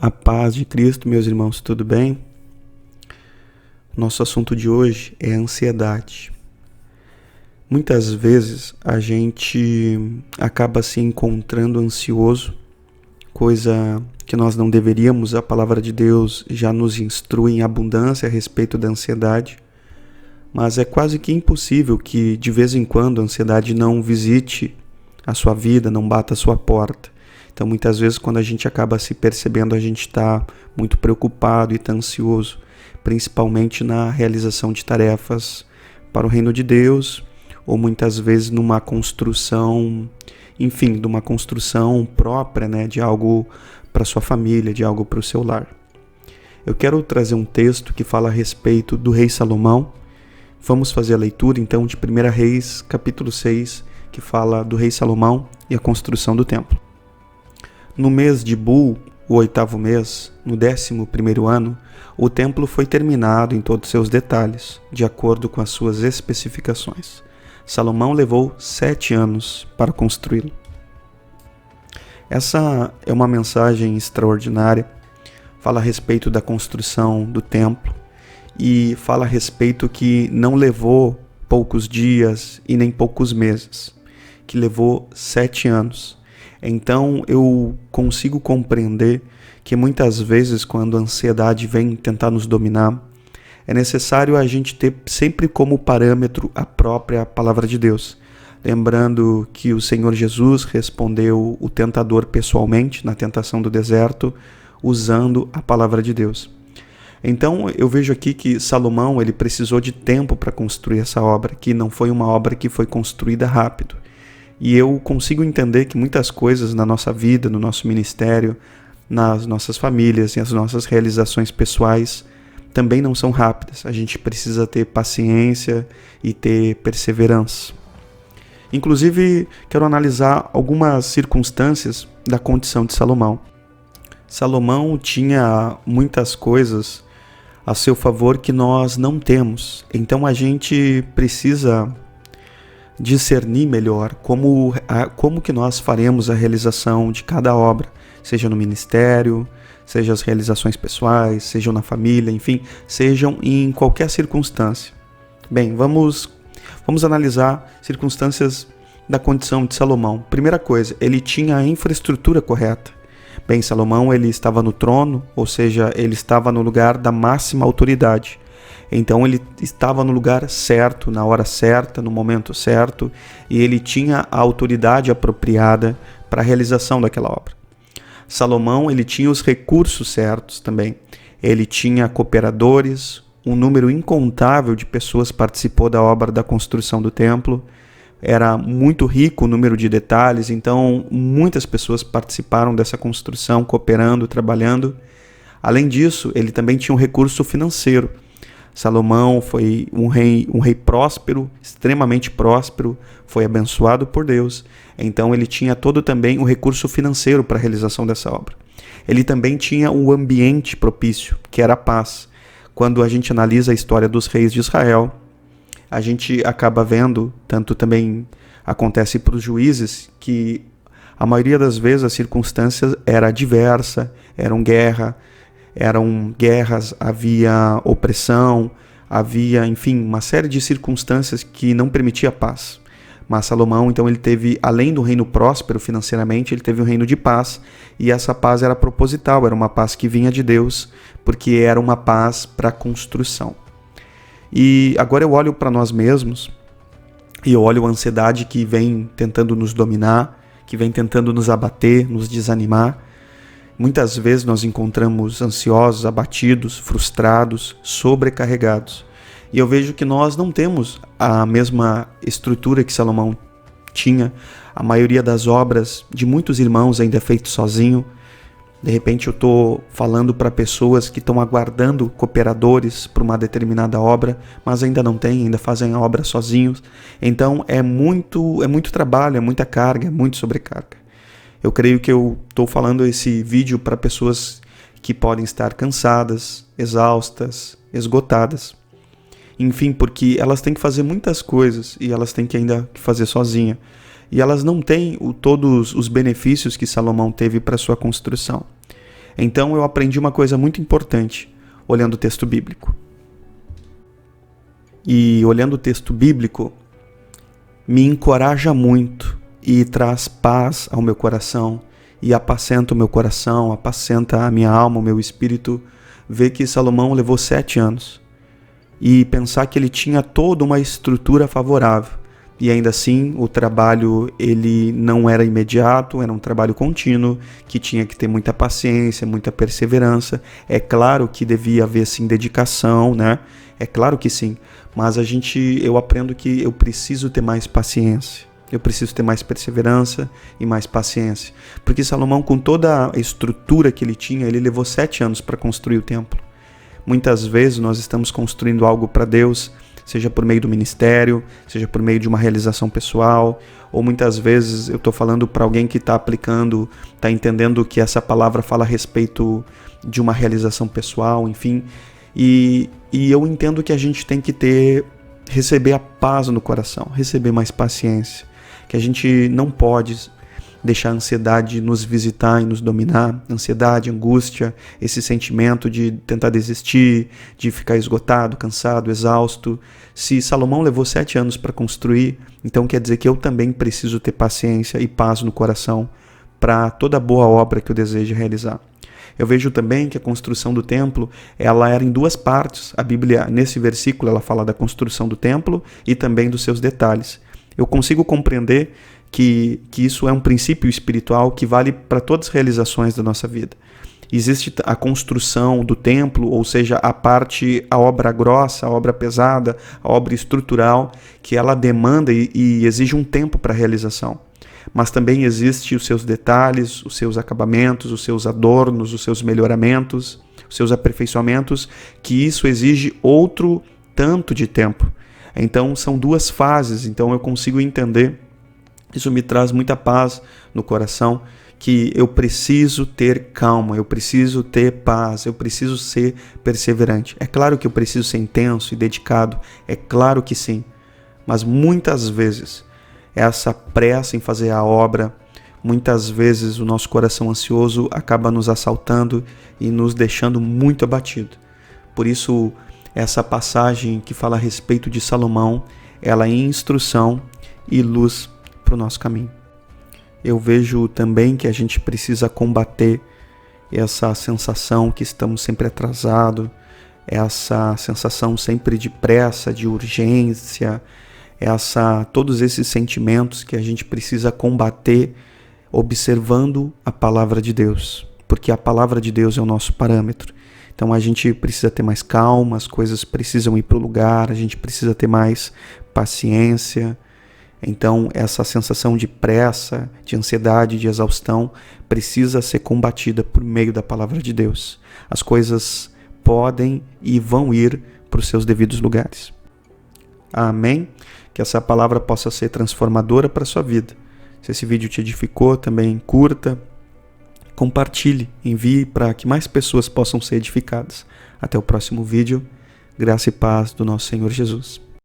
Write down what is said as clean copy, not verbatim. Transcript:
A paz de Cristo, meus irmãos, tudo bem? Nosso assunto de hoje é a ansiedade. Muitas vezes a gente acaba se encontrando ansioso, coisa que nós não deveríamos. A palavra de Deus já nos instrui em abundância a respeito da ansiedade, mas é quase que impossível que de vez em quando a ansiedade não visite a sua vida, não bata a sua porta. Então, muitas vezes, quando a gente acaba se percebendo, a gente está muito preocupado e está ansioso, principalmente na realização de tarefas para o reino de Deus, ou muitas vezes numa construção, de uma construção própria, de algo para sua família, de algo para o seu lar. Eu quero trazer um texto que fala a respeito do rei Salomão. Vamos fazer a leitura, então, de 1 Reis, capítulo 6, que fala do rei Salomão e a construção do templo. No mês de Bul, o 8º mês, no 11º ano, o templo foi terminado em todos seus detalhes, de acordo com as suas especificações. Salomão levou 7 anos para construí-lo. Essa é uma mensagem extraordinária, fala a respeito da construção do templo e fala a respeito que não levou poucos dias e nem poucos meses, que levou 7 anos. Então eu consigo compreender que muitas vezes, quando a ansiedade vem tentar nos dominar, é necessário a gente ter sempre como parâmetro a própria palavra de Deus. Lembrando que o Senhor Jesus respondeu o tentador pessoalmente na tentação do deserto, usando a palavra de Deus. Então eu vejo aqui que Salomão ele precisou de tempo para construir essa obra, que não foi uma obra que foi construída rápido. E eu consigo entender que muitas coisas na nossa vida, no nosso ministério, nas nossas famílias e as nossas realizações pessoais também não são rápidas. A gente precisa ter paciência e ter perseverança. Inclusive, quero analisar algumas circunstâncias da condição de Salomão. Salomão tinha muitas coisas a seu favor que nós não temos. Então a gente precisa discernir melhor como que nós faremos a realização de cada obra, seja no ministério, seja as realizações pessoais, sejam na família, enfim, sejam em qualquer circunstância. Bem, vamos analisar circunstâncias da condição de Salomão. Primeira coisa, ele tinha a infraestrutura correta. Bem, Salomão ele estava no trono, ou seja, ele estava no lugar da máxima autoridade. Então ele estava no lugar certo, na hora certa, no momento certo, e ele tinha a autoridade apropriada para a realização daquela obra. Salomão ele tinha os recursos certos também. Ele tinha cooperadores, um número incontável de pessoas participou da obra da construção do templo. Era muito rico o número de detalhes, então muitas pessoas participaram dessa construção, cooperando, trabalhando. Além disso, ele também tinha um recurso financeiro. Salomão foi um rei próspero, extremamente próspero, foi abençoado por Deus. Então ele tinha todo também o recurso financeiro para a realização dessa obra. Ele também tinha o ambiente propício, que era a paz. Quando a gente analisa a história dos reis de Israel, a gente acaba vendo, tanto também acontece para os juízes, que a maioria das vezes as circunstâncias era adversa, eram guerras, havia opressão, havia, uma série de circunstâncias que não permitia paz. Mas Salomão, então, ele teve, além do reino próspero financeiramente, ele teve um reino de paz, e essa paz era proposital, era uma paz que vinha de Deus, porque era uma paz para construção. E agora eu olho para nós mesmos, e eu olho a ansiedade que vem tentando nos dominar, que vem tentando nos abater, nos desanimar. Muitas vezes nós encontramos ansiosos, abatidos, frustrados, sobrecarregados. E eu vejo que nós não temos a mesma estrutura que Salomão tinha. A maioria das obras de muitos irmãos ainda é feito sozinho. De repente eu estou falando para pessoas que estão aguardando cooperadores para uma determinada obra, mas ainda não tem, ainda fazem a obra sozinhos. Então é muito trabalho, é muita carga, é muito sobrecarga. Eu creio que eu estou falando esse vídeo para pessoas que podem estar cansadas, exaustas, esgotadas. Enfim, porque elas têm que fazer muitas coisas e elas têm que ainda fazer sozinha. E elas não têm todos os benefícios que Salomão teve para sua construção. Então eu aprendi uma coisa muito importante olhando o texto bíblico. E olhando o texto bíblico, me encoraja muito e traz paz ao meu coração e apacenta o meu coração, apacenta a minha alma, o meu espírito, ver que Salomão levou 7 anos e pensar que ele tinha toda uma estrutura favorável. E ainda assim, o trabalho ele não era imediato, era um trabalho contínuo, que tinha que ter muita paciência, muita perseverança. É claro que devia haver, sim, dedicação, né? É claro que sim, mas eu aprendo que eu preciso ter mais paciência. Eu preciso ter mais perseverança e mais paciência. Porque Salomão, com toda a estrutura que ele tinha, ele levou 7 anos para construir o templo. Muitas vezes nós estamos construindo algo para Deus, seja por meio do ministério, seja por meio de uma realização pessoal, ou muitas vezes eu estou falando para alguém que está aplicando, está entendendo que essa palavra fala a respeito de uma realização pessoal, enfim. E eu entendo que a gente tem que receber a paz no coração, receber mais paciência, que a gente não pode deixar a ansiedade nos visitar e nos dominar, ansiedade, angústia, esse sentimento de tentar desistir, de ficar esgotado, cansado, exausto. Se Salomão levou 7 anos para construir, então quer dizer que eu também preciso ter paciência e paz no coração para toda boa obra que eu desejo realizar. Eu vejo também que a construção do templo, ela era em 2 partes. A Bíblia, nesse versículo, ela fala da construção do templo e também dos seus detalhes. Eu consigo compreender que isso é um princípio espiritual que vale para todas as realizações da nossa vida. Existe a construção do templo, ou seja, a obra grossa, a obra pesada, a obra estrutural, que ela demanda e exige um tempo para a realização. Mas também existe os seus detalhes, os seus acabamentos, os seus adornos, os seus melhoramentos, os seus aperfeiçoamentos, que isso exige outro tanto de tempo. Então são 2 fases, então eu consigo entender. Isso me traz muita paz no coração, que eu preciso ter calma, eu preciso ter paz, eu preciso ser perseverante. É claro que eu preciso ser intenso e dedicado, é claro que sim, mas muitas vezes essa pressa em fazer a obra, muitas vezes o nosso coração ansioso acaba nos assaltando e nos deixando muito abatido. Por isso, essa passagem que fala a respeito de Salomão, ela é instrução e luz para o nosso caminho. Eu vejo também que a gente precisa combater essa sensação que estamos sempre atrasados, essa sensação sempre de pressa, de urgência, todos esses sentimentos que a gente precisa combater observando a palavra de Deus, porque a palavra de Deus é o nosso parâmetro. Então a gente precisa ter mais calma, as coisas precisam ir para o lugar, a gente precisa ter mais paciência. Então essa sensação de pressa, de ansiedade, de exaustão precisa ser combatida por meio da palavra de Deus. As coisas podem e vão ir para os seus devidos lugares. Amém? Que essa palavra possa ser transformadora para a sua vida. Se esse vídeo te edificou, também curta, compartilhe, envie para que mais pessoas possam ser edificadas. Até o próximo vídeo. Graça e paz do nosso Senhor Jesus.